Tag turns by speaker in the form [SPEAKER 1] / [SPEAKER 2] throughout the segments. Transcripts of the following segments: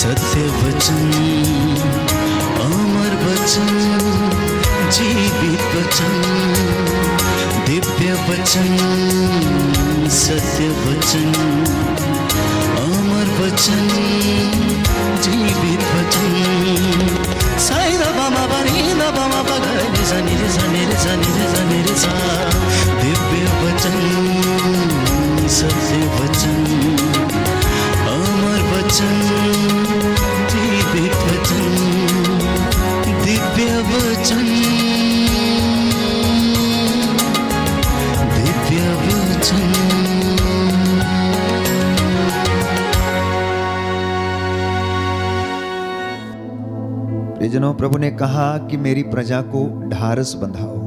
[SPEAKER 1] सत्य वचन, अमर वचन, जीवित वचन, दिव्य वचन, सत्य वचन, अमर वचन, जीवित वचन। साई दा बामा बनी दा बामा बगरे सा निरे सा निरे सा निरे सा निरे सा। दिव्य वचन, सत्य वचन, अमर वचन, जीवित वचन, दिव्य वचन, दिव्य वचन।
[SPEAKER 2] प्रियजनों, प्रभु ने कहा कि मेरी प्रजा को ढारस बंधाओ,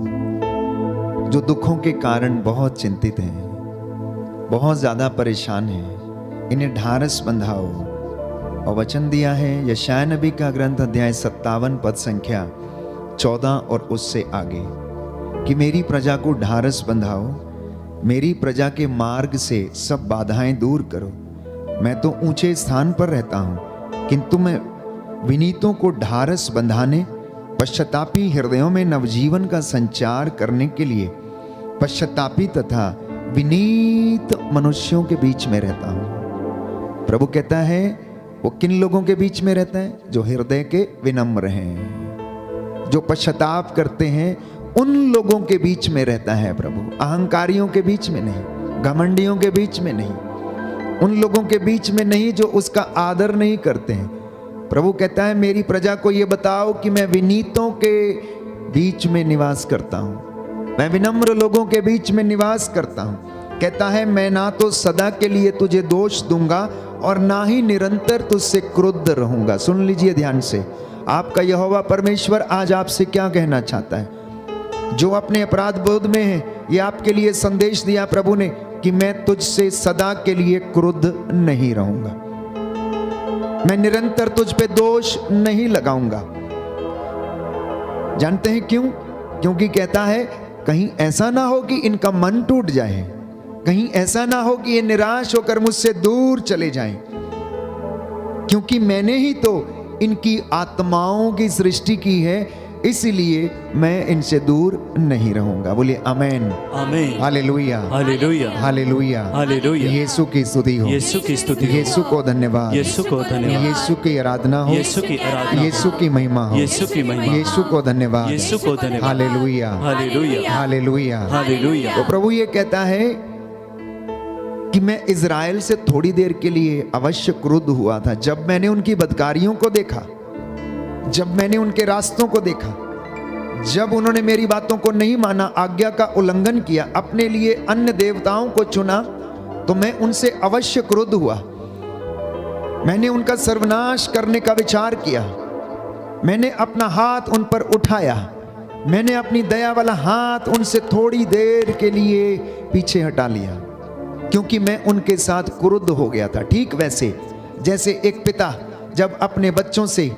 [SPEAKER 2] जो दुखों के कारण बहुत चिंतित हैं, बहुत ज्यादा परेशान हैं, इन्हें ढारस बंधाओ। और वचन दिया है यशायाह नबी का ग्रंथ अध्याय 57 पद संख्या 14 और उससे आगे कि मेरी प्रजा को ढारस बंधाओ, मेरी प्रजा के मार्ग से सब बाधाएं दूर करो। मैं तो ऊंचे स्थान पर रहता हूं, किंतु मैं विनीतों को ढारस बंधाने, पश्चातापी हृदयों में नवजीवन का संचार करने के लिए पश्चातापी तथा विनीत मनुष्यों के बीच में रहता हूं। प्रभु कहता है वो किन लोगों के बीच में रहता है? जो हृदय के विनम्र हैं, जो पश्चाताप करते हैं, उन लोगों के बीच में रहता है प्रभु। अहंकारियों के बीच में नहीं, घमंडियों के बीच में नहीं, उन लोगों के बीच में नहीं जो उसका आदर नहीं करते हैं। प्रभु कहता है मेरी प्रजा को ये बताओ कि मैं विनीतों के बीच में निवास करता हूं, मैं विनम्र लोगों के बीच में निवास करता हूं। कहता है मैं ना तो सदा के लिए तुझे दोष दूंगा और ना ही निरंतर तुझसे क्रुद्ध रहूंगा। सुन लीजिए ध्यान से, आपका यहोवा परमेश्वर आज आपसे क्या कहना चाहता है। जो अपने अपराध बोध में है, ये आपके लिए संदेश दिया प्रभु ने कि मैं तुझसे सदा के लिए क्रुद्ध नहीं रहूंगा, मैं निरंतर तुझ पे दोष नहीं लगाऊंगा। जानते हैं क्यों? क्योंकि कहता है कहीं ऐसा ना हो कि इनका मन टूट जाए, कहीं ऐसा ना हो कि ये निराश होकर मुझसे दूर चले जाएं, क्योंकि मैंने ही तो इनकी आत्माओं की सृष्टि की है, इसलिए मैं इनसे दूर नहीं रहूंगा। बोलिए आमेन,
[SPEAKER 1] आमेन,
[SPEAKER 2] हालेलुया,
[SPEAKER 1] हालेलुया,
[SPEAKER 2] हालेलुया,
[SPEAKER 1] हालेलुया।
[SPEAKER 2] यीशु की स्तुति हो,
[SPEAKER 1] यीशु की स्तुति हो,
[SPEAKER 2] यीशु को धन्यवाद,
[SPEAKER 1] यीशु को धन्यवाद,
[SPEAKER 2] यीशु की आराधना हो,
[SPEAKER 1] यीशु की आराधना,
[SPEAKER 2] यीशु की महिमा हो,
[SPEAKER 1] यीशु की महिमा,
[SPEAKER 2] यीशु को धन्यवाद,
[SPEAKER 1] यीशु को धन्यवाद,
[SPEAKER 2] हालेलुया,
[SPEAKER 1] हालेलुया,
[SPEAKER 2] हालेलुया,
[SPEAKER 1] हालेलुया।
[SPEAKER 2] तो प्रभु ये कहता है कि मैं इज़राइल से थोड़ी देर के लिए अवश्य क्रुद्ध हुआ था, जब मैंने उनकी बदकारियों को देखा, जब मैंने उनके रास्तों को देखा, जब उन्होंने मेरी बातों को नहीं माना, आज्ञा का उल्लंघन किया, अपने लिए अन्य देवताओं को चुना, तो मैं उनसे अवश्य क्रुद्ध हुआ। मैंने उनका सर्वनाश करने का विचार किया, मैंने अपना हाथ उन पर उठाया, मैंने अपनी दया वाला हाथ उनसे थोड़ी देर के लिए पीछे हटा लिया, क्योंकि मैं उनके साथ क्रुद्ध हो गया था। ठीक वैसे जैसे एक पिता जब अपने बच्चों से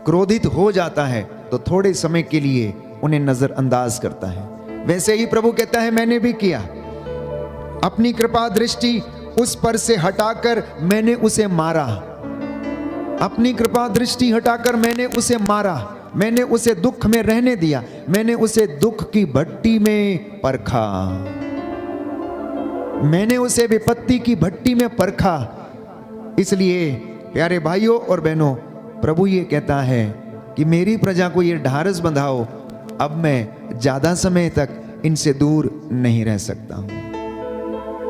[SPEAKER 2] क्रोधित हो जाता है तो थोड़े समय के लिए उन्हें नजरअंदाज करता है, वैसे ही प्रभु कहता है मैंने भी किया। अपनी कृपा दृष्टि उस पर से हटाकर मैंने उसे मारा, अपनी कृपा दृष्टि हटाकर मैंने उसे मारा, मैंने उसे दुख में रहने दिया, मैंने उसे दुख की भट्टी में परखा, मैंने उसे विपत्ति की भट्टी में परखा। इसलिए प्यारे भाइयों और बहनों, प्रभु ये कहता है कि मेरी प्रजा को ये ढारस बंधाओ, अब मैं ज्यादा समय तक इनसे दूर नहीं रह सकता हूं,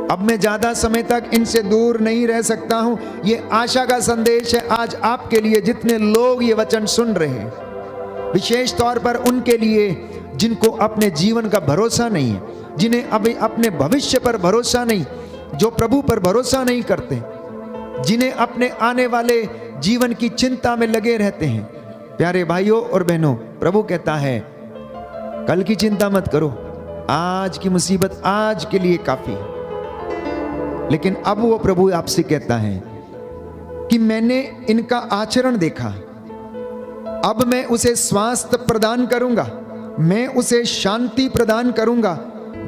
[SPEAKER 2] अब मैं ज्यादा समय तक इनसे दूर नहीं रह सकता हूं। ये आशा का संदेश है आज आपके लिए, जितने लोग ये वचन सुन रहे हैं, विशेष तौर पर उनके लिए जिनको अपने जीवन का भरोसा नहीं है, जिन्हें अभी अपने भविष्य पर भरोसा नहीं, जो प्रभु पर भरोसा नहीं करते, जिन्हें अपने आने वाले जीवन की चिंता में लगे रहते हैं। प्यारे भाइयों और बहनों, प्रभु कहता है कल की चिंता मत करो, आज की मुसीबत आज के लिए काफी है। लेकिन अब वो प्रभु आपसे कहता है कि मैंने इनका आचरण देखा, अब मैं उसे स्वास्थ्य प्रदान करूंगा, मैं उसे शांति प्रदान करूंगा।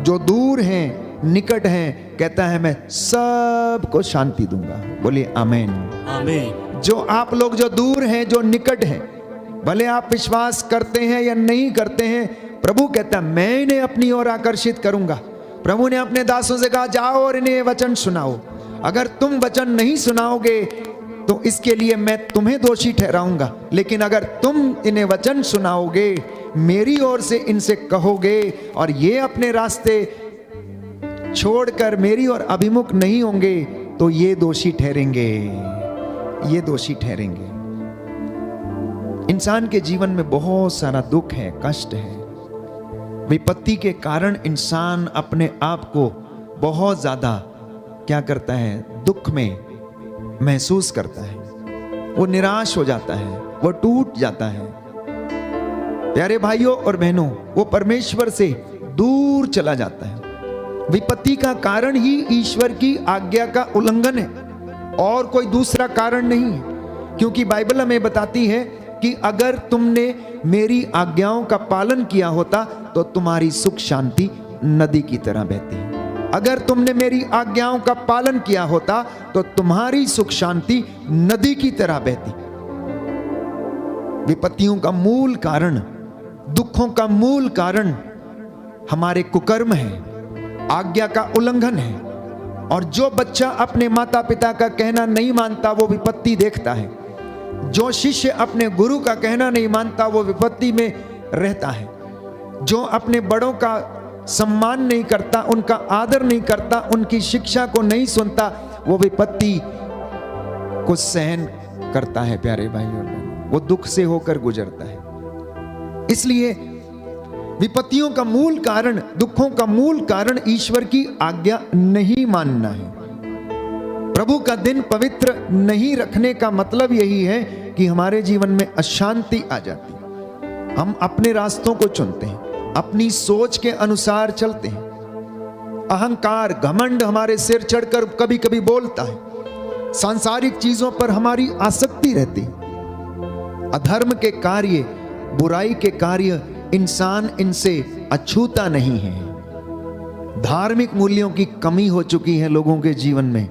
[SPEAKER 2] जो दूर हैं, निकट हैं, कहता है मैं सबको शांति दूंगा। बोलिए आमीन,
[SPEAKER 1] आमीन।
[SPEAKER 2] जो आप लोग जो दूर हैं, जो निकट हैं, भले आप विश्वास करते हैं या नहीं करते हैं, प्रभु कहता है मैं इन्हें अपनी ओर आकर्षित करूंगा। प्रभु ने अपने दासों से कहा जाओ और इन्हें वचन सुनाओ। अगर तुम वचन नहीं सुनाओगे तो इसके लिए मैं तुम्हें दोषी ठहराऊंगा, लेकिन अगर तुम इन्हें वचन सुनाओगे, मेरी ओर से इनसे कहोगे और ये अपने रास्ते छोड़कर मेरी ओर अभिमुख नहीं होंगे, तो ये दोषी ठहरेंगे, ये दोषी ठहरेंगे। इंसान के जीवन में बहुत सारा दुख है, कष्ट है। विपत्ति के कारण इंसान अपने आप को बहुत ज्यादा क्या करता है, दुख में महसूस करता है, वो निराश हो जाता है, वो टूट जाता है। प्यारे भाइयों और बहनों, वो परमेश्वर से दूर चला जाता है। विपत्ति का कारण ही ईश्वर की आज्ञा का उल्लंघन है और कोई दूसरा कारण नहीं है, क्योंकि बाइबल हमें बताती है कि अगर तुमने मेरी आज्ञाओं का पालन किया होता तो तुम्हारी सुख शांति नदी की तरह बहती है। अगर तुमने मेरी आज्ञाओं का पालन किया होता तो तुम्हारी सुख शांति नदी की तरह बहती। विपत्तियों का मूल कारण, दुखों का मूल कारण हमारे कुकर्म है, आज्ञा का उल्लंघन है। और जो बच्चा अपने माता पिता का कहना नहीं मानता वो विपत्ति देखता है। जो शिष्य अपने गुरु का कहना नहीं मानता वो विपत्ति में रहता है। जो अपने बड़ों का सम्मान नहीं करता, उनका आदर नहीं करता, उनकी शिक्षा को नहीं सुनता, वो विपत्ति को सहन करता है। प्यारे भाई और बहनों, वो दुख से होकर गुजरता है। इसलिए विपत्तियों का मूल कारण, दुखों का मूल कारण ईश्वर की आज्ञा नहीं मानना है। प्रभु का दिन पवित्र नहीं रखने का मतलब यही है कि हमारे जीवन में अशांति आ जाती है। हम अपने रास्तों को चुनते हैं, अपनी सोच के अनुसार चलते हैं। अहंकार, घमंड हमारे सिर चढ़कर कभी कभी बोलता है। सांसारिक चीजों पर हमारी आसक्ति रहती है। अधर्म के कार्य, बुराई के कार्य, इंसान इनसे अछूता नहीं है। धार्मिक मूल्यों की कमी हो चुकी है लोगों के जीवन में।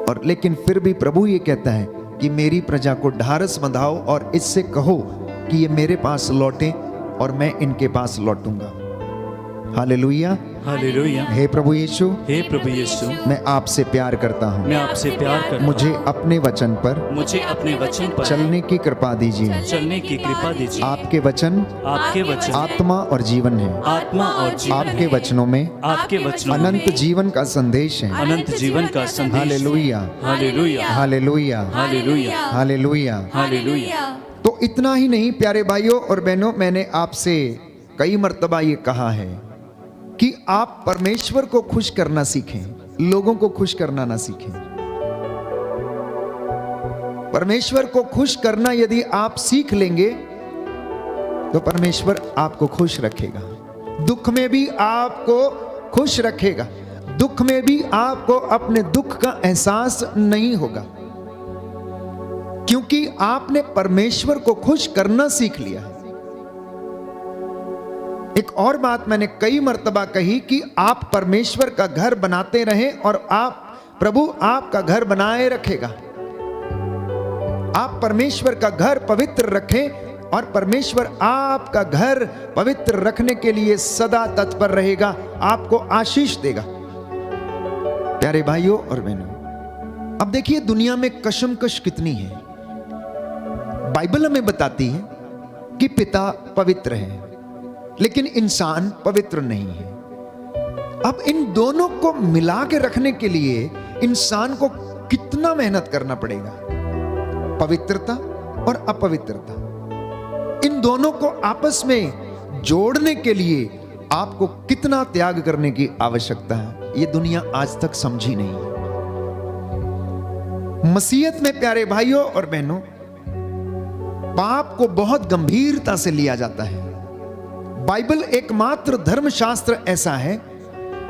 [SPEAKER 2] और लेकिन फिर भी प्रभु ये कहता है कि मेरी प्रजा को ढारस बंधाओ और इससे कहो कि ये मेरे पास लौटे और मैं इनके पास लौटूंगा। Hallelujah,
[SPEAKER 1] hallelujah.
[SPEAKER 2] हे प्रभु यीशु,
[SPEAKER 1] हे प्रभु यीशु,
[SPEAKER 2] मैं आपसे प्यार करता हूँ।
[SPEAKER 1] मैं आपसे प्यार करता हूँ।
[SPEAKER 2] मुझे अपने वचन पर चलने की कृपा दीजिए।
[SPEAKER 1] चलने की कृपा दीजिए।
[SPEAKER 2] आपके वचन आत्मा और जीवन है।
[SPEAKER 1] आत्मा और जीवन
[SPEAKER 2] आपके वचनों में अनंत जीवन का संदेश है।
[SPEAKER 1] अनंत जीवन का संदेश।
[SPEAKER 2] Hallelujah,
[SPEAKER 1] hallelujah,
[SPEAKER 2] hallelujah,
[SPEAKER 1] hallelujah,
[SPEAKER 2] hallelujah,
[SPEAKER 1] hallelujah.
[SPEAKER 2] तो इतना ही नहीं प्यारे भाइयों और बहनों, मैंने आपसे कई मर्तबा ये कहा है कि आप परमेश्वर को खुश करना सीखें, लोगों को खुश करना ना सीखें। परमेश्वर को खुश करना यदि आप सीख लेंगे तो परमेश्वर आपको खुश रखेगा। दुख में भी आपको खुश रखेगा। दुख में भी आपको अपने दुख का एहसास नहीं होगा, क्योंकि आपने परमेश्वर को खुश करना सीख लिया है। एक और बात मैंने कई मर्तबा कही कि आप परमेश्वर का घर बनाते रहें और प्रभु आपका घर बनाए रखेगा। आप परमेश्वर का घर पवित्र रखें और परमेश्वर आपका घर पवित्र रखने के लिए सदा तत्पर रहेगा, आपको आशीष देगा। प्यारे भाइयों और बहनों, अब देखिए दुनिया में कशमकश कितनी है। बाइबल हमें बताती है कि पिता पवित्र है लेकिन इंसान पवित्र नहीं है। अब इन दोनों को मिला के रखने के लिए इंसान को कितना मेहनत करना पड़ेगा। पवित्रता और अपवित्रता, इन दोनों को आपस में जोड़ने के लिए आपको कितना त्याग करने की आवश्यकता है, ये दुनिया आज तक समझी नहीं है। मसीहत में प्यारे भाइयों और बहनों, पाप को बहुत गंभीरता से लिया जाता है। बाइबल एकमात्र धर्मशास्त्र ऐसा है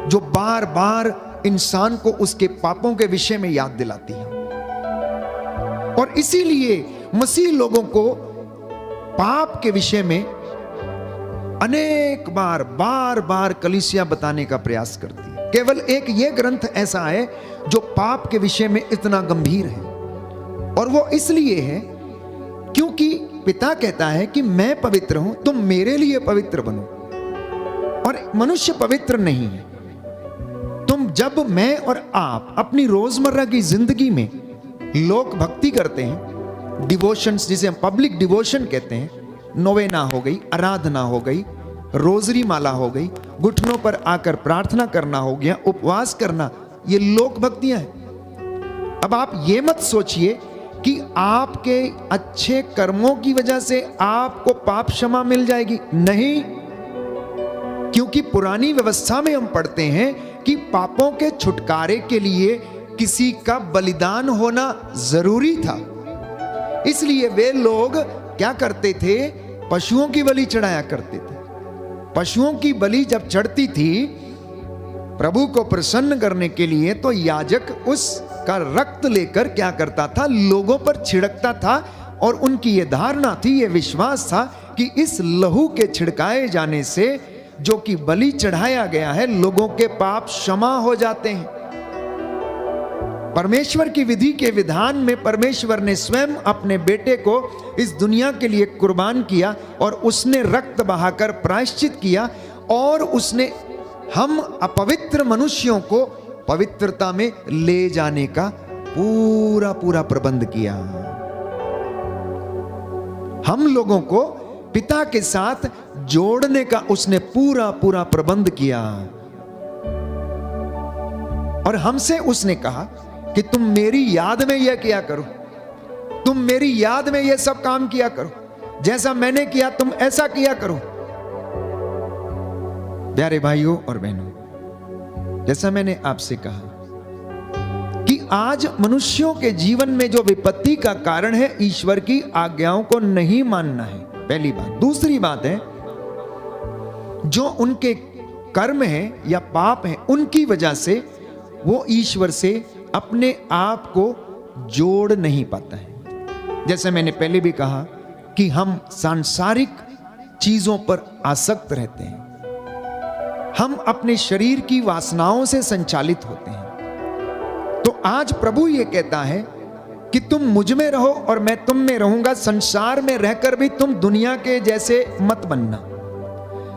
[SPEAKER 2] जो बार बार इंसान को उसके पापों के विषय में याद दिलाती है। और इसीलिए मसीह लोगों को पाप के विषय में अनेक बार बार कलीसिया बताने का प्रयास करती है। केवल एक ये ग्रंथ ऐसा है जो पाप के विषय में इतना गंभीर है। और वो इसलिए है क्योंकि पिता कहता है कि मैं पवित्र हूं, तुम मेरे लिए पवित्र बनो। और मनुष्य पवित्र नहीं है। तुम जब मैं और आप अपनी रोजमर्रा की जिंदगी में लोक भक्ति करते हैं, डिवोशंस जिसे हम पब्लिक डिवोशन कहते हैं, नोवेना हो गई, आराधना हो गई, रोजरी माला हो गई, घुटनों पर आकर प्रार्थना करना हो गया, उपवास करना, ये लोक भक्तियां हैं। अब आप ये मत सोचिए कि आपके अच्छे कर्मों की वजह से आपको पाप क्षमा मिल जाएगी, नहीं। क्योंकि पुरानी व्यवस्था में हम पढ़ते हैं कि पापों के छुटकारे के लिए किसी का बलिदान होना जरूरी था। इसलिए वे लोग क्या करते थे, पशुओं की बलि चढ़ाया करते थे। पशुओं की बलि जब चढ़ती थी प्रभु को प्रसन्न करने के लिए, तो याजक उसका रक्त लेकर क्या करता था, लोगों पर छिड़कता था। और उनकी यह धारणा थी, यह विश्वास था कि इस लहू के छिड़काए जाने से जो कि बलि चढ़ाया गया है, लोगों के पाप क्षमा हो जाते हैं। परमेश्वर की विधि के विधान में परमेश्वर ने स्वयं अपने बेटे को इस दुनिया के लिए कुर्बान किया और उसने रक्त बहाकर प्रायश्चित किया, और उसने हम अपवित्र मनुष्यों को पवित्रता में ले जाने का पूरा पूरा प्रबंध किया। हम लोगों को पिता के साथ जोड़ने का उसने पूरा पूरा प्रबंध किया। और हमसे उसने कहा कि तुम मेरी याद में यह किया करो, तुम मेरी याद में यह सब काम किया करो, जैसा मैंने किया तुम ऐसा किया करो। प्यारे भाइयों और बहनों, जैसा मैंने आपसे कहा कि आज मनुष्यों के जीवन में जो विपत्ति का कारण है, ईश्वर की आज्ञाओं को नहीं मानना है, पहली बात। दूसरी बात है, जो उनके कर्म है या पाप है, उनकी वजह से वो ईश्वर से अपने आप को जोड़ नहीं पाता है। जैसे मैंने पहले भी कहा कि हम सांसारिक चीजों पर आसक्त रहते हैं, हम अपने शरीर की वासनाओं से संचालित होते हैं। तो आज प्रभु ये कहता है कि तुम मुझ में रहो और मैं तुम में रहूंगा। संसार में रहकर भी तुम दुनिया के जैसे मत बनना,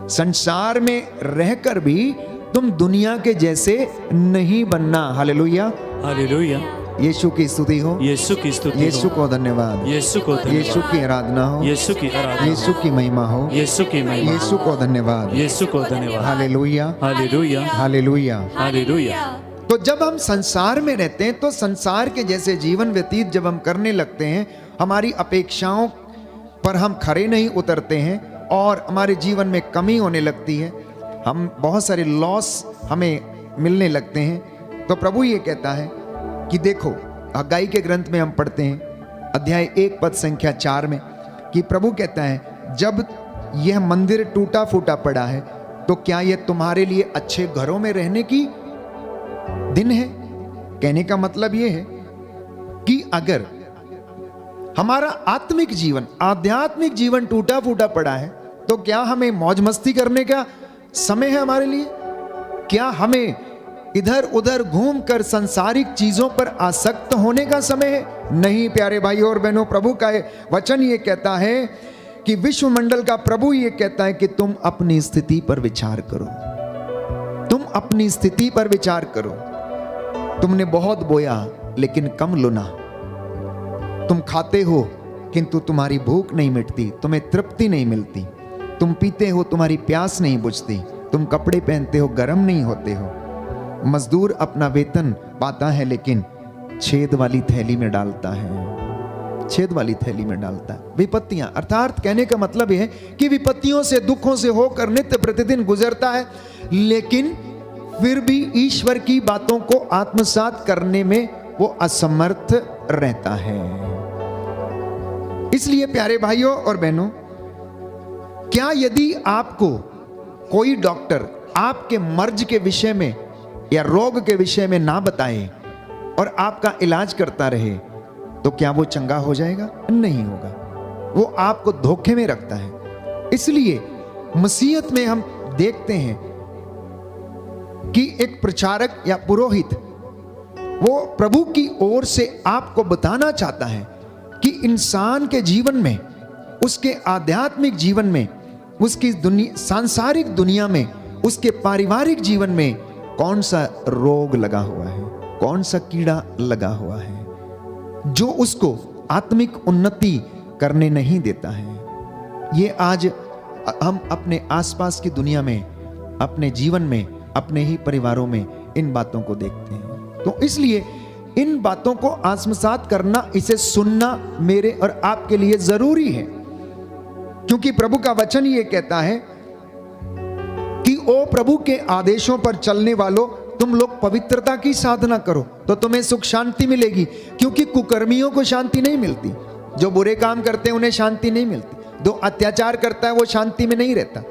[SPEAKER 2] संसार में रहकर भी तुम दुनिया के जैसे नहीं बनना। Hallelujah,
[SPEAKER 1] hallelujah.
[SPEAKER 2] यीशु की स्तुति हो,
[SPEAKER 1] यीशु की स्तुति
[SPEAKER 2] यीशु को धन्यवाद,
[SPEAKER 1] यीशु को धन्यवाद,
[SPEAKER 2] यीशु की आराधना हो,
[SPEAKER 1] यीशु की आराधना,
[SPEAKER 2] यीशु की महिमा हो,
[SPEAKER 1] यीशु की महिमा,
[SPEAKER 2] यीशु को धन्यवाद,
[SPEAKER 1] यीशु को धन्यवाद।
[SPEAKER 2] Hallelujah,
[SPEAKER 1] hallelujah,
[SPEAKER 2] hallelujah,
[SPEAKER 1] hallelujah.
[SPEAKER 2] तो जब हम संसार में रहते हैं तो संसार के जैसे जीवन व्यतीत जब हम करने लगते हैं, हमारी अपेक्षाओं पर हम खरे नहीं उतरते हैं और हमारे जीवन में कमी होने लगती है, हम बहुत सारे लॉस हमें मिलने लगते हैं। तो प्रभु ये कहता है कि देखो, हग्गाई के ग्रंथ में हम पढ़ते हैं अध्याय 1 पद संख्या 4 में कि प्रभु कहता है, जब यह मंदिर टूटा फूटा पड़ा है तो क्या यह तुम्हारे लिए अच्छे घरों में रहने की दिन है। कहने का मतलब यह है कि अगर हमारा आत्मिक जीवन, आध्यात्मिक जीवन टूटा फूटा पड़ा है तो क्या हमें मौज मस्ती करने का समय है हमारे लिए? क्या हमें इधर उधर घूमकर सांसारिक चीजों पर आसक्त होने का समय है? नहीं प्यारे भाइयों और बहनों, प्रभु का वचन ये कहता है कि विश्व मंडल का प्रभु ये कहता है कि तुम अपनी स्थिति पर विचार करो, तुम अपनी स्थिति पर विचार करो। तुमने बहुत बोया लेकिन कम लुना, तुम खाते हो किंतु तुम्हारी भूख नहीं मिटती, तुम्हें तृप्ति नहीं मिलती, तुम पीते हो तुम्हारी प्यास नहीं बुझती, तुम कपड़े पहनते हो गर्म नहीं होते हो। मजदूर अपना वेतन पाता है लेकिन छेद वाली थैली में डालता है, छेद वाली थैली में डालता है। विपत्तियां, अर्थात कहने का मतलब यह है कि विपत्तियों से, दुखों से होकर नित्य प्रतिदिन गुजरता है, लेकिन फिर भी ईश्वर की बातों को आत्मसात करने में वो असमर्थ रहता है। इसलिए प्यारे भाइयों और बहनों, क्या यदि आपको कोई डॉक्टर आपके मर्ज के विषय में या रोग के विषय में ना बताए और आपका इलाज करता रहे तो क्या वो चंगा हो जाएगा? नहीं होगा, वो आपको धोखे में रखता है। इसलिए मसीहत में हम देखते हैं कि एक प्रचारक या पुरोहित वो प्रभु की ओर से आपको बताना चाहता है कि इंसान के जीवन में, उसके आध्यात्मिक जीवन में, उसकी सांसारिक दुनिया में, उसके पारिवारिक जीवन में कौन सा रोग लगा हुआ है, कौन सा कीड़ा लगा हुआ है जो उसको आत्मिक उन्नति करने नहीं देता है। ये आज हम अपने आसपास की दुनिया में, अपने जीवन में, अपने ही परिवारों में इन बातों को देखते हैं। तो इसलिए इन बातों को आत्मसात करना, इसे सुनना मेरे और आपके लिए जरूरी है, क्योंकि प्रभु का वचन ये कहता है कि ओ प्रभु के आदेशों पर चलने वालों, तुम लोग पवित्रता की साधना करो तो तुम्हें सुख शांति मिलेगी, क्योंकि कुकर्मियों को शांति नहीं मिलती। जो बुरे काम करते हैं उन्हें शांति नहीं मिलती। जो अत्याचार करता है वो शांति में नहीं रहता।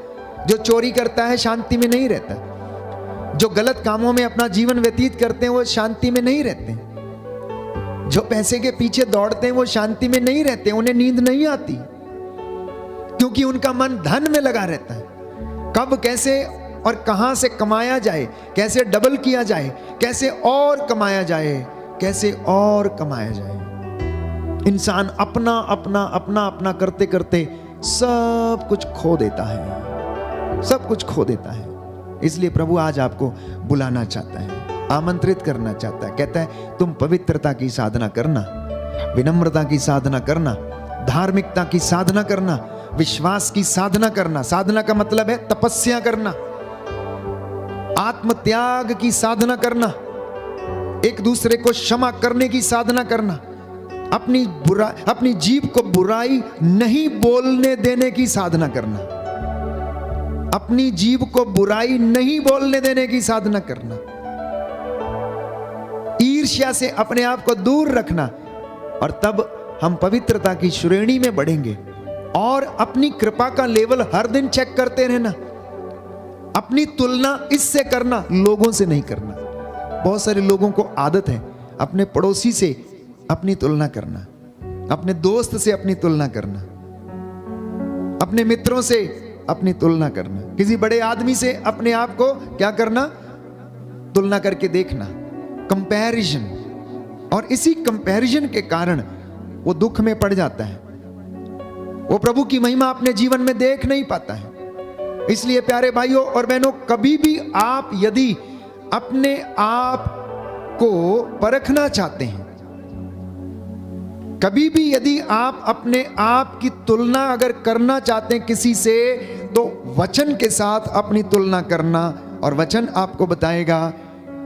[SPEAKER 2] जो चोरी करता है शांति में नहीं रहता। जो गलत कामों में अपना जीवन व्यतीत करते हैं वो शांति में नहीं रहते। जो पैसे के पीछे दौड़ते हैं वो शांति में नहीं रहते, उन्हें नींद नहीं आती, क्योंकि उनका मन धन में लगा रहता है। कब, कैसे और कहां से कमाया जाए, कैसे डबल किया जाए, कैसे और कमाया जाए, कैसे और कमाया जाए। इंसान अपना अपना अपना अपना करते करते सब कुछ खो देता है, सब कुछ खो देता है। इसलिए प्रभु आज आपको बुलाना चाहता है, आमंत्रित करना चाहता है। कहता है तुम पवित्रता की साधना करना, विनम्रता की साधना करना, धार्मिकता की साधना करना, विश्वास की साधना करना। साधना का मतलब है तपस्या करना, आत्मत्याग की साधना करना, एक दूसरे को क्षमा करने की साधना करना, अपनी जीभ को बुराई नहीं बोलने देने की साधना करना, अपनी जीभ को बुराई नहीं बोलने देने की साधना करना, ईर्ष्या से अपने आप को दूर रखना। और तब हम पवित्रता की श्रेणी में बढ़ेंगे। और अपनी कृपा का लेवल हर दिन चेक करते रहना, अपनी तुलना इससे करना, लोगों से नहीं करना। बहुत सारे लोगों को आदत है अपने पड़ोसी से अपनी तुलना करना, अपने दोस्त से अपनी तुलना करना, अपने मित्रों से अपनी तुलना करना, किसी बड़े आदमी से अपने आप को क्या करना, तुलना करके देखना, कंपैरिजन। और इसी कंपैरिजन के कारण वो दुख में पड़ जाता है, वो प्रभु की महिमा अपने जीवन में देख नहीं पाता है। इसलिए प्यारे भाइयों और बहनों, कभी भी आप यदि अपने आप को परखना चाहते हैं, कभी भी यदि आप अपने आप की तुलना अगर करना चाहते हैं किसी से, तो वचन के साथ अपनी तुलना करना। और वचन आपको बताएगा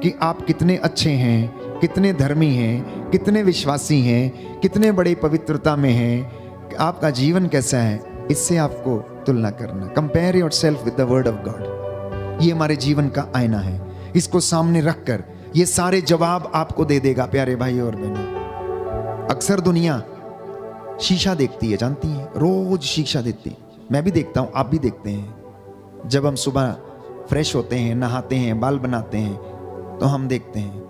[SPEAKER 2] कि आप कितने अच्छे हैं, कितने धर्मी हैं, कितने विश्वासी हैं, कितने बड़े पवित्रता में हैं, आपका जीवन कैसा है। इससे आपको तुलना करना। Compare yourself with the word of God. ये हमारे जीवन का आईना है। इसको सामने रखकर ये सारे जवाब आपको दे देगा। प्यारे भाई और बहनों, अक्सर दुनिया शीशा देखती है, जानती है, रोज शीशा देखती। मैं भी देखता हूं, आप भी देखते हैं। जब हम सुबह फ्रेश होते हैं, नहाते हैं, बाल बनाते हैं, तो हम देखते हैं।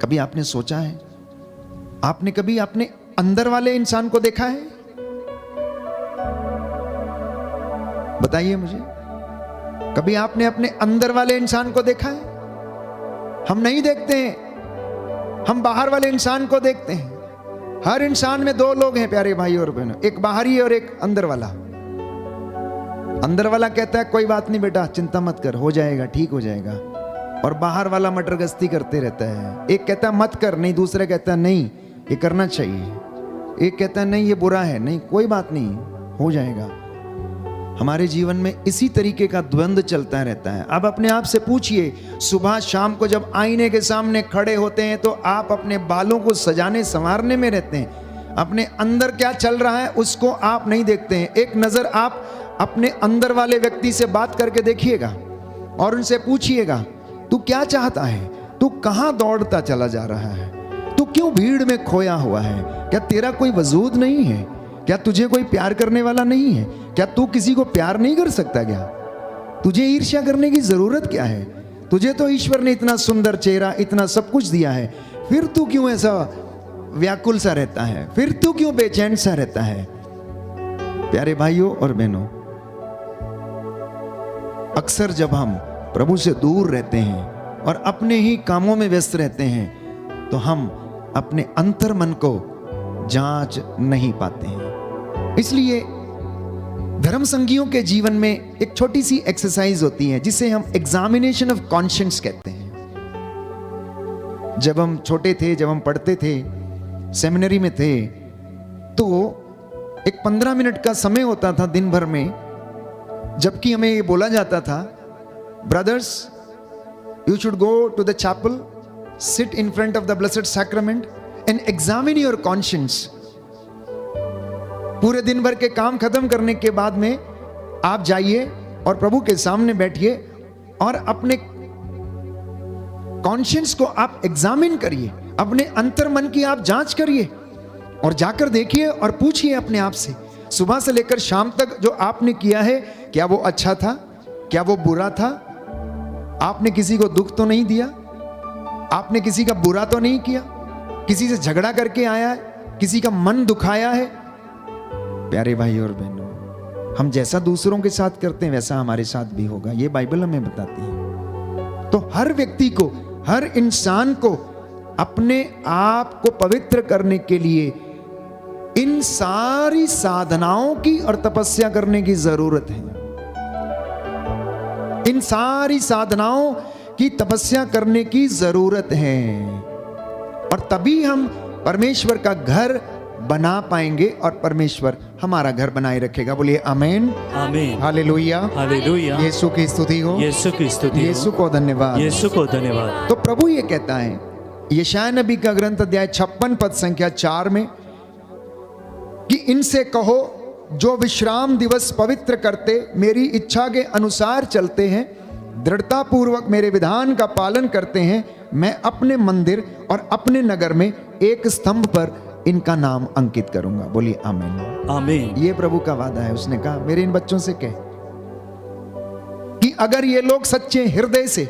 [SPEAKER 2] कभी आपने सोचा है, आपने कभी अपने अंदर वाले इंसान को देखा है? बताइए मुझे, कभी आपने अपने अंदर वाले इंसान को देखा है? हम नहीं देखते हैं, हम बाहर वाले इंसान को देखते हैं। हर इंसान में दो लोग हैं प्यारे भाई और बहनों, एक बाहरी और एक अंदर वाला। अंदर वाला कहता है कोई बात नहीं बेटा, चिंता मत कर, हो जाएगा, ठीक हो जाएगा। और बाहर वाला मटर गश्ती करते रहता है। एक कहता है मत कर, नहीं, दूसरा कहता है नहीं ये करना चाहिए। एक कहता है नहीं ये बुरा है, नहीं कोई बात नहीं, हो जाएगा। हमारे जीवन में इसी तरीके का द्वंद्व चलता रहता है। अब अपने आप से पूछिए, सुबह शाम को जब आईने के सामने खड़े होते हैं तो आप अपने बालों को सजाने संवारने में रहते हैं। अपने अंदर क्या चल रहा है उसको आप नहीं देखते हैं। एक नज़र आप अपने अंदर वाले व्यक्ति से बात करके देखिएगा और उनसे पूछिएगा, तू क्या चाहता है? तू कहाँ दौड़ता चला जा रहा है? तू क्यों भीड़ में खोया हुआ है? क्या तेरा कोई वजूद नहीं है? क्या तुझे कोई प्यार करने वाला नहीं है? क्या तू किसी को प्यार नहीं कर सकता क्या? तुझे ईर्ष्या करने की जरूरत क्या है? तुझे तो ईश्वर ने इतना सुंदर चेहरा, इतना सब कुछ दिया है, फिर तू क्यों ऐसा व्याकुल सा रहता है? फिर तू क्यों बेचैन सा रहता है? प्यारे भाइयों और बहनों, अक्सर जब हम प्रभु से दूर रहते हैं और अपने ही कामों में व्यस्त रहते हैं, तो हम अपने अंतर मन को जांच नहीं पाते हैं। इसलिए धर्म संगियों के जीवन में एक छोटी सी एक्सरसाइज होती है जिसे हम एग्जामिनेशन ऑफ कॉन्शियंस कहते हैं। जब हम छोटे थे, जब हम पढ़ते थे, सेमिनरी में थे, तो एक 15 मिनट का समय होता था दिन भर में, जबकि हमें ये बोला जाता था, brothers you should go to the chapel, sit in front of the blessed sacrament and examine your conscience. पूरे दिन भर के काम खत्म करने के बाद में आप जाइए और प्रभु के सामने बैठिए और अपने कॉन्शियंस को आप एग्जामिन करिए, अपने अंतर मन की आप जांच करिए और जाकर देखिए और पूछिए अपने आप से, सुबह से लेकर शाम तक जो आपने किया है, क्या वो अच्छा था, क्या वो बुरा था? आपने किसी को दुख तो नहीं दिया, आपने किसी का बुरा तो नहीं किया, किसी से झगड़ा करके आया है, किसी का मन दुखाया है? प्यारे भाई और बहनों, हम जैसा दूसरों के साथ करते हैं वैसा हमारे साथ भी होगा, ये बाइबल हमें बताती है। तो हर व्यक्ति को, हर इंसान को अपने आप को पवित्र करने के लिए इन सारी साधनाओं की और तपस्या करने की जरूरत है। इन सारी साधनाओं की तपस्या करने की जरूरत है और तभी हम परमेश्वर का घर बना पाएंगे और परमेश्वर हमारा घर बनाए रखेगा। बोलिए आमीन,
[SPEAKER 1] आमीन,
[SPEAKER 2] हालेलुया,
[SPEAKER 1] हालेलुया।
[SPEAKER 2] यीशु की स्तुति हो,
[SPEAKER 1] यीशु की स्तुति हो,
[SPEAKER 2] यीशु को धन्यवाद,
[SPEAKER 1] यीशु को धन्यवाद।
[SPEAKER 2] तो प्रभु ये कहता है यशायाह नबी का ग्रंथ अध्याय 56 पद संख्या 4 में कि इनसे कहो जो विश्राम दिवस पवित्र करते, मेरी इच्छा के अनुसार चलते हैं, दृढ़ता पूर्वक मेरे विधान का पालन करते हैं, मैं अपने मंदिर और अपने नगर में एक स्तंभ पर इनका नाम अंकित करूंगा। बोलिए आमीन,
[SPEAKER 1] आमीन।
[SPEAKER 2] ये प्रभु का वादा है। उसने कहा मेरे इन बच्चों से कह कि अगर ये लोग सच्चे हृदय से,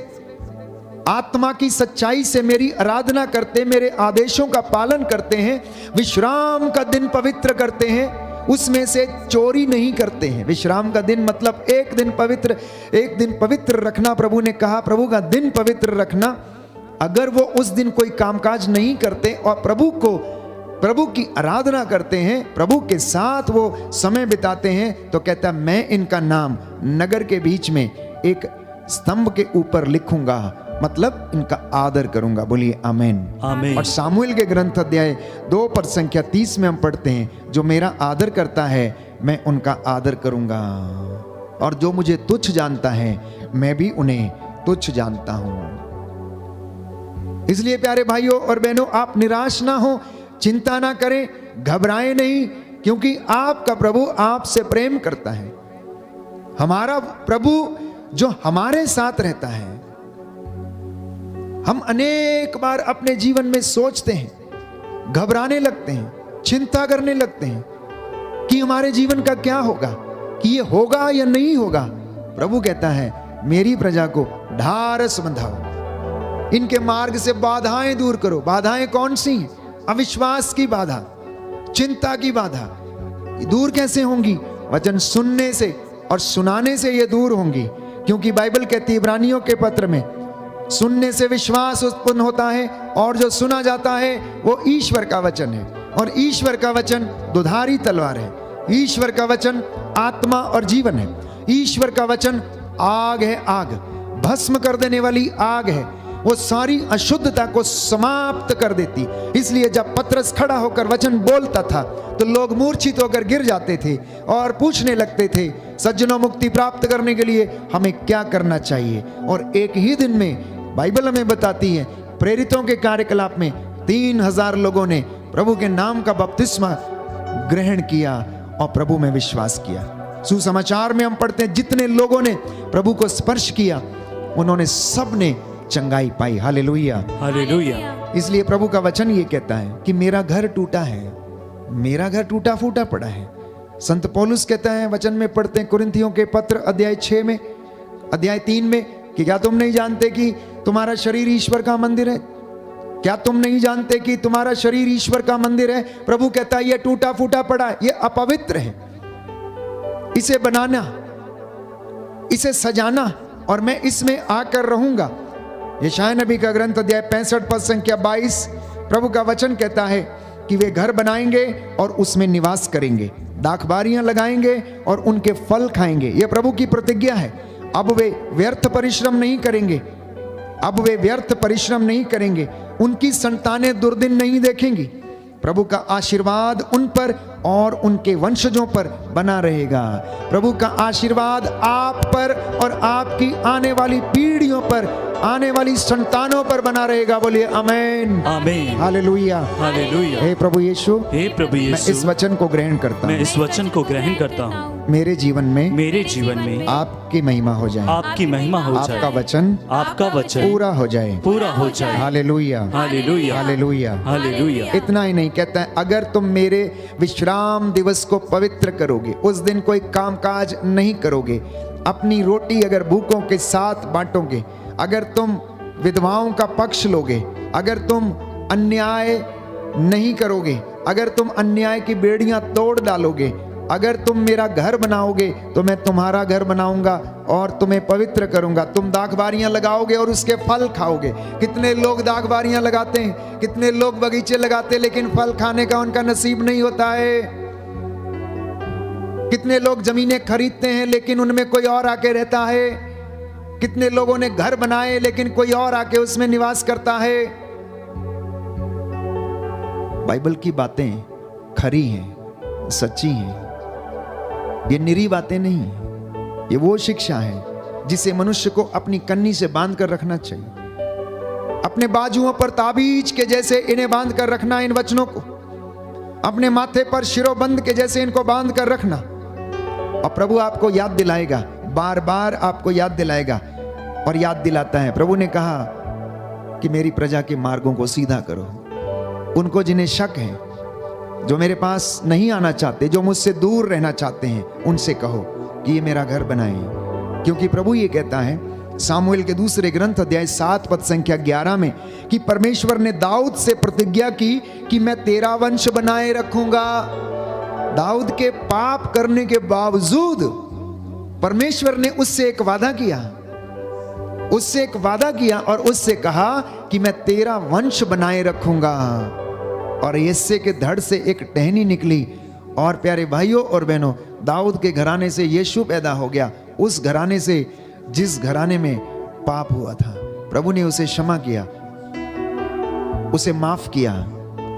[SPEAKER 2] आत्मा की सच्चाई से मेरी आराधना करते, मेरे आदेशों का पालन करते हैं, विश्राम का दिन पवित्र करते हैं, उसमें से चोरी नहीं करते हैं। विश्राम का दिन मतलब एक दिन पवित्र रखना। प्रभु ने कहा प्रभु का दिन पवित्र रखना। अगर वो उस दिन कोई कामकाज नहीं करते और प्रभु की आराधना करते हैं, प्रभु के साथ वो समय बिताते हैं, तो कहता है मैं इनका नाम नगर के बीच में एक स्तंभ के ऊपर लिखूंगा, मतलब इनका आदर करूंगा। बोलिए आमीन,
[SPEAKER 1] आमीन।
[SPEAKER 2] और सामुएल के ग्रंथ अध्याय 2 पद संख्या 30 में हम पढ़ते हैं, जो मेरा आदर करता है मैं उनका आदर करूंगा, और जो मुझे तुच्छ जानता है मैं भी उन्हें तुच्छ जानता हूं। इसलिए प्यारे भाइयों और बहनों, आप निराश ना हो, चिंता ना करें, घबराएं नहीं, क्योंकि आपका प्रभु आपसे प्रेम करता है। हमारा प्रभु जो हमारे साथ रहता है, हम अनेक बार अपने जीवन में सोचते हैं, घबराने लगते हैं, चिंता करने लगते हैं कि हमारे जीवन का क्या होगा, कि ये होगा या नहीं होगा। प्रभु कहता है मेरी प्रजा को ढारस बंधाओ, इनके मार्ग से बाधाएं दूर करो। बाधाएं कौन सी? अविश्वास की बाधा, चिंता की बाधा। दूर कैसे होंगी? वचन सुनने से और सुनाने से ये दूर होंगी, क्योंकि बाइबल कहती है इब्रानियों के पत्र में, सुनने से विश्वास उत्पन्न होता है और जो सुना जाता है वो ईश्वर का वचन है, और ईश्वर का वचन दुधारी तलवार है। ईश्वर का वचन आत्मा और जीवन है। ईश्वर का वचन आग है, आग, भस्म कर देने वाली आग है। वो सारी अशुद्धता को समाप्त कर देती। इसलिए जब पतरस खड़ा होकर वचन बोलता था तो लोग मूर्छित होकर गिर जाते थे और पूछने लगते थे, सज्जनों मुक्ति प्राप्त करने के लिए हमें क्या करना चाहिए? और एक ही दिन में बाइबल हमें बताती है, प्रेरितों के कार्यकलाप में 3000 लोगों ने प्रभु के नाम का बपतिस्मा ग्रहण किया और प्रभु में विश्वास किया। सुसमाचार में हम पढ़ते हैं, जितने लोगों ने प्रभु को स्पर्श किया उन्होंने सबने चंगाई पाई। Hallelujah,
[SPEAKER 1] hallelujah.
[SPEAKER 2] इसलिए प्रभु का वचन ये कहता है कि मेरा घर टूटा है, मेरा घर टूटा फूटा पड़ा है। संत पौलुस कहता है, वचन में पढ़ते हैं कुरिन्थियों के पत्र अध्याय 6 में, अध्याय 3 में, कि क्या तुम नहीं जानते कि तुम्हारा शरीर ईश्वर का मंदिर है? क्या तुम नहीं जानते कि तुम्हारा शरीर ईश्वर का मंदिर है? प्रभु कहता है ये टूटा फूटा पड़ा है, ये अपवित्र है, इसे बनाना, इसे सजाना और मैं इसमें आकर रहूंगा। यशायाह नबी का ग्रंथ अध्याय 65 पद संख्या 22, प्रभु का वचन कहता है कि वे घर बनाएंगे और उसमें निवास करेंगे, दाखबारियां लगाएंगे और उनके फल खाएंगे। यह प्रभु की प्रतिज्ञा है। अब वे व्यर्थ परिश्रम नहीं करेंगे, अब वे व्यर्थ परिश्रम नहीं करेंगे, उनकी संतानें दुर्दिन नहीं देखेंगी। प्रभु का आशीर्वाद उन पर और उनके वंशजों पर बना रहेगा। प्रभु का आशीर्वाद आप पर और आपकी आने वाली पीढ़ियों पर, आने वाली संतानों पर बना रहेगा। बोलिए आमीन,
[SPEAKER 1] आमीन,
[SPEAKER 2] हालेलुया,
[SPEAKER 1] हालेलुया।
[SPEAKER 2] हे प्रभु यीशु,
[SPEAKER 1] हे प्रभु
[SPEAKER 2] मैं
[SPEAKER 1] यीशु,
[SPEAKER 2] इस वचन को ग्रहण करता
[SPEAKER 1] मैं
[SPEAKER 2] हूँ।
[SPEAKER 1] इस वचन को ग्रहण करता हूँ।
[SPEAKER 2] मेरे जीवन में
[SPEAKER 1] मेरे जीवन में
[SPEAKER 2] आपकी महिमा हो जाए,
[SPEAKER 1] आपकी महिमा हो
[SPEAKER 2] आपका
[SPEAKER 1] जाए,
[SPEAKER 2] वचन
[SPEAKER 1] आपका वचन
[SPEAKER 2] पूरा हो जाए।
[SPEAKER 1] पूरा हो जाए।
[SPEAKER 2] Hallelujah,
[SPEAKER 1] hallelujah,
[SPEAKER 2] hallelujah,
[SPEAKER 1] hallelujah.
[SPEAKER 2] इतना ही नहीं, कहता है अगर तुम मेरे विश्राम दिवस को पवित्र करोगे, उस दिन कोई कामकाज नहीं करोगे, अपनी रोटी अगर भूखों के साथ बांटोगे, अगर तुम विधवाओं का पक्ष लोगे, अगर तुम अन्याय नहीं करोगे, अगर तुम अन्याय की बेड़ियां तोड़ डालोगे, अगर तुम मेरा घर बनाओगे तो मैं तुम्हारा घर बनाऊंगा और तुम्हें पवित्र करूंगा। तुम दाखबारियां लगाओगे और उसके फल खाओगे। कितने लोग दाखबारियां लगाते हैं, कितने लोग बगीचे लगाते हैं, लेकिन फल खाने का उनका नसीब नहीं होता है। कितने लोग जमीनें खरीदते हैं लेकिन उनमें कोई और आके रहता है। कितने लोगों ने घर बनाए लेकिन कोई और आके उसमें निवास करता है। बाइबल की बातें खरी हैं, सच्ची हैं, ये निरी बातें नहीं है। ये वो शिक्षा है जिसे मनुष्य को अपनी कन्नी से बांध कर रखना चाहिए। अपने बाजुओं पर ताबीज के जैसे इन्हें बांध कर रखना, इन वचनों को अपने माथे पर शिरोबंद के जैसे इनको बांध कर रखना। और प्रभु आपको याद दिलाएगा, बार बार आपको याद दिलाएगा और याद दिलाता है। प्रभु ने कहा कि मेरी प्रजा के मार्गों को सीधा करो। उनको जिन्हें शक है, जो मेरे पास नहीं आना चाहते, जो मुझसे दूर रहना चाहते हैं, उनसे कहो कि ये मेरा घर बनाएं। क्योंकि प्रभु ये कहता है सामुएल के दूसरे ग्रंथ अध्याय 7 पद संख्या 11 में कि परमेश्वर ने दाऊद से प्रतिज्ञा की कि मैं तेरा वंश बनाए रखूंगा। दाऊद के पाप करने के बावजूद परमेश्वर ने उससे एक वादा किया, उससे एक वादा किया और उससे कहा कि मैं तेरा वंश बनाए रखूंगा। और यिशै के धड़ से एक टहनी निकली और प्यारे भाइयों और बहनों, दाऊद के घराने से यीशु पैदा हो गया। उस घराने से जिस घराने में पाप हुआ था, प्रभु ने उसे क्षमा किया, उसे माफ किया,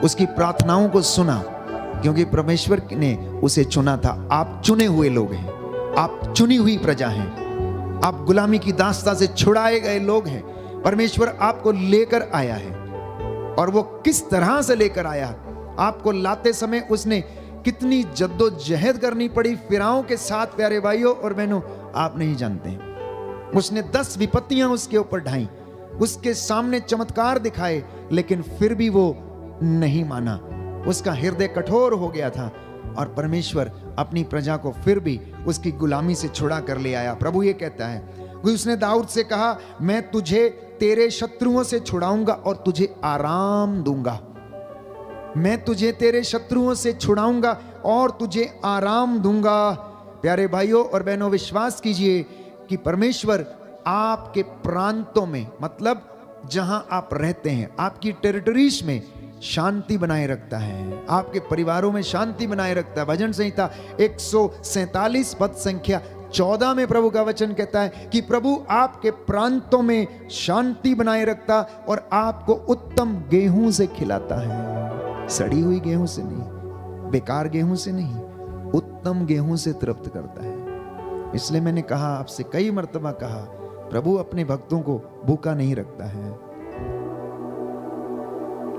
[SPEAKER 2] उसकी प्रार्थनाओं को सुना, क्योंकि परमेश्वर ने उसे चुना था। आप चुने हुए लोग हैं, आप चुनी हुई प्रजा हैं, आप गुलामी की दास्ता से छुड़ाए गए लोग हैं। परमेश्वर आपको लेकर आया है और वो किस तरह से लेकर आया, आपको लाते समय उसने कितनी जद्दोजहद करनी पड़ी फिरौन के साथ, प्यारे भाइयों और बहनों, आप नहीं जानते। उसने 10 विपत्तियां उसके ऊपर ढाई, उसके सामने चमत्कार दिखाए, लेकिन फिर भी वो नहीं माना। उसका हृदय कठोर हो गया था और परमेश्वर अपनी प्रजा को फिर भी उसकी गुलामी से छुड़ा कर ले आया। प्रभु ये कहता है, उसने दाऊद से कहा मैं तुझे तेरे शत्रुओं से छुड़ाऊंगा और तुझे आराम दूंगा। मैं तुझे तेरे शत्रुओं से छुड़ाऊंगा और तुझे आराम दूंगा। प्यारे भाइयों और बहनों, विश्वास कीजिए कि परमेश्वर आपके प्रांतों में, मतलब जहां आप रहते हैं, आपकी टेरिटरीज में शांति बनाए रखता है, आपके परिवारों में शांति बनाए रखता है। भजन संहिता 147 पद संख्या 14 में प्रभु का वचन कहता है कि प्रभु आपके प्रांतों में शांति बनाए रखता और आपको उत्तम गेहूं से खिलाता है। सड़ी हुई गेहूं से नहीं, बेकार गेहूं से नहीं, उत्तम गेहूं से तृप्त करता है। इसलिए मैंने कहा, आपसे कई मर्तबा कहा, प्रभु अपने भक्तों को भूखा नहीं रखता है।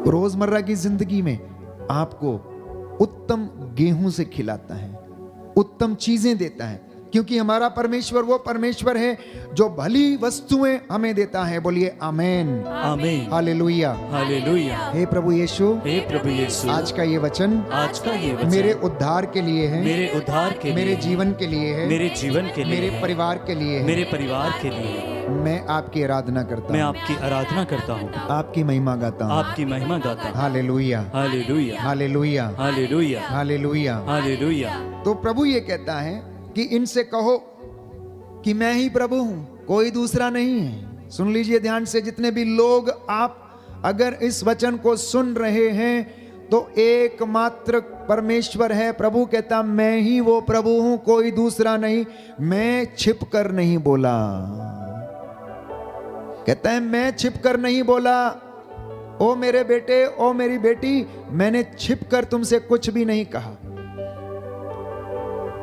[SPEAKER 2] रोजमर्रा की जिंदगी में आपको उत्तम गेहूं से खिलाता है, उत्तम चीजें देता है, क्योंकि हमारा परमेश्वर वो परमेश्वर है जो भली वस्तुएं हमें देता है। बोलिए आमेन,
[SPEAKER 1] आमीन,
[SPEAKER 2] हालेलुया,
[SPEAKER 1] हालेलुया।
[SPEAKER 2] हे प्रभु यीशु,
[SPEAKER 1] हे प्रभु यीशु,
[SPEAKER 2] आज का ये वचन
[SPEAKER 1] आज का ये वचन
[SPEAKER 2] मेरे उद्धार के लिए है,
[SPEAKER 1] मेरे उद्धार के
[SPEAKER 2] मेरे
[SPEAKER 1] लिए,
[SPEAKER 2] जीवन के लिए है,
[SPEAKER 1] मेरे जीवन के लिए,
[SPEAKER 2] मेरे परिवार के लिए है।
[SPEAKER 1] मेरे परिवार के लिए
[SPEAKER 2] मैं आपकी आराधना करता
[SPEAKER 1] मैं
[SPEAKER 2] हूँ,
[SPEAKER 1] आपकी आराधना करता हूँ,
[SPEAKER 2] आपकी महिमा गाता हूँ।
[SPEAKER 1] आपकी महिमा गाता हूँ।
[SPEAKER 2] Hallelujah,
[SPEAKER 1] hallelujah,
[SPEAKER 2] hallelujah,
[SPEAKER 1] hallelujah,
[SPEAKER 2] hallelujah.
[SPEAKER 1] Hallelujah.
[SPEAKER 2] तो प्रभु ये कहता है कि इनसे कहो कि मैं ही प्रभु हूं, कोई दूसरा नहीं है। सुन लीजिए ध्यान से, जितने भी लोग आप अगर इस वचन को सुन रहे हैं, तो एकमात्र परमेश्वर है। प्रभु कहता मैं ही वो प्रभु हूं, कोई दूसरा नहीं। मैं छिप कर नहीं बोला, कहता है मैं छिप कर नहीं बोला। ओ मेरे बेटे, ओ मेरी बेटी, मैंने छिप कर तुमसे कुछ भी नहीं कहा।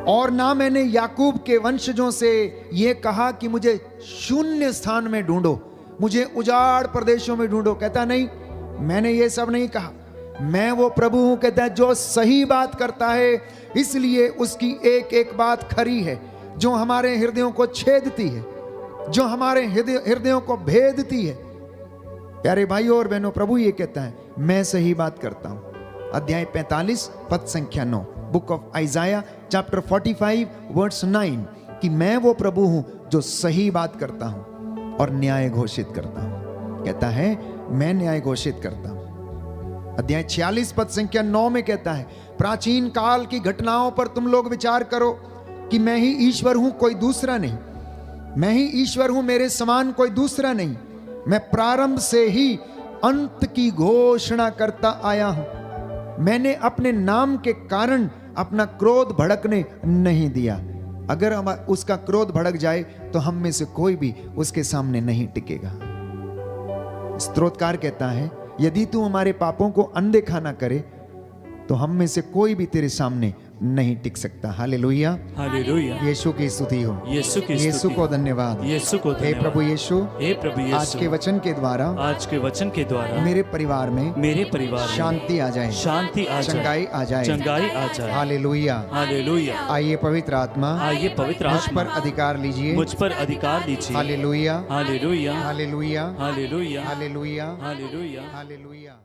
[SPEAKER 2] और ना मैंने याकूब के वंशजों से यह कहा कि मुझे शून्य स्थान में ढूंढो, मुझे उजाड़ प्रदेशों में ढूंढो। कहता नहीं, मैंने ये सब नहीं कहा। मैं वो प्रभु हूं, कहता है, जो सही बात करता है, इसलिए उसकी एक एक बात खरी है, जो हमारे हृदयों को छेदती है, जो हमारे हृदयों को भेदती है। प्यारे भाइयों और बहनों, प्रभु ये कहता है मैं सही बात करता हूं। अध्याय 45 पद संख्या 9, book of Isaiah chapter 45 verse 9, कि मैं वो प्रभु हूं जो सही बात करता हूं और न्याय घोषित करता हूं। कहता है मैं न्याय घोषित करता हूं। अध्याय 46 पद संख्या 9 में कहता है, प्राचीन काल की घटनाओं पर तुम लोग विचार करो कि मैं ही ईश्वर हूं, कोई दूसरा नहीं। मैं ही ईश्वर हूं, मेरे समान कोई दूसरा नहीं। मैं प्रारंभ से ही अंत की घोषणा करता आया हूं। मैंने अपने नाम के कारण अपना क्रोध भड़कने नहीं दिया। अगर हम उसका क्रोध भड़क जाए तो हम में से कोई भी उसके सामने नहीं टिकेगा। स्तोत्रकार कहता है, यदि तू हमारे पापों को अनदेखा ना करे तो हम में से कोई भी तेरे सामने नहीं टिक सकता। Hallelujah,
[SPEAKER 1] hallelujah.
[SPEAKER 2] यीशु की स्तुति हो, यीशु को धन्यवाद,
[SPEAKER 1] यीशु को
[SPEAKER 2] हे प्रभु यीशु,
[SPEAKER 1] हे प्रभु यीशु,
[SPEAKER 2] आज के वचन के द्वारा,
[SPEAKER 1] आज के वचन के द्वारा
[SPEAKER 2] मेरे परिवार में शांति आ जाए,
[SPEAKER 1] शांति आ जाए,
[SPEAKER 2] चंगाई आ जाए,
[SPEAKER 1] चंगाई आ जाए।
[SPEAKER 2] Hallelujah,
[SPEAKER 1] hallelujah.
[SPEAKER 2] आइए पवित्र आत्मा,
[SPEAKER 1] आइए पवित्र
[SPEAKER 2] मुझ
[SPEAKER 1] आत्मा,
[SPEAKER 2] पर अधिकार लीजिए,
[SPEAKER 1] मुझ पर अधिकार दीजिए।
[SPEAKER 2] Hallelujah,
[SPEAKER 1] hallelujah,
[SPEAKER 2] hallelujah,
[SPEAKER 1] hallelujah,
[SPEAKER 2] hallelujah,
[SPEAKER 1] hallelujah,
[SPEAKER 2] hallelujah.
[SPEAKER 1] Hallelujah.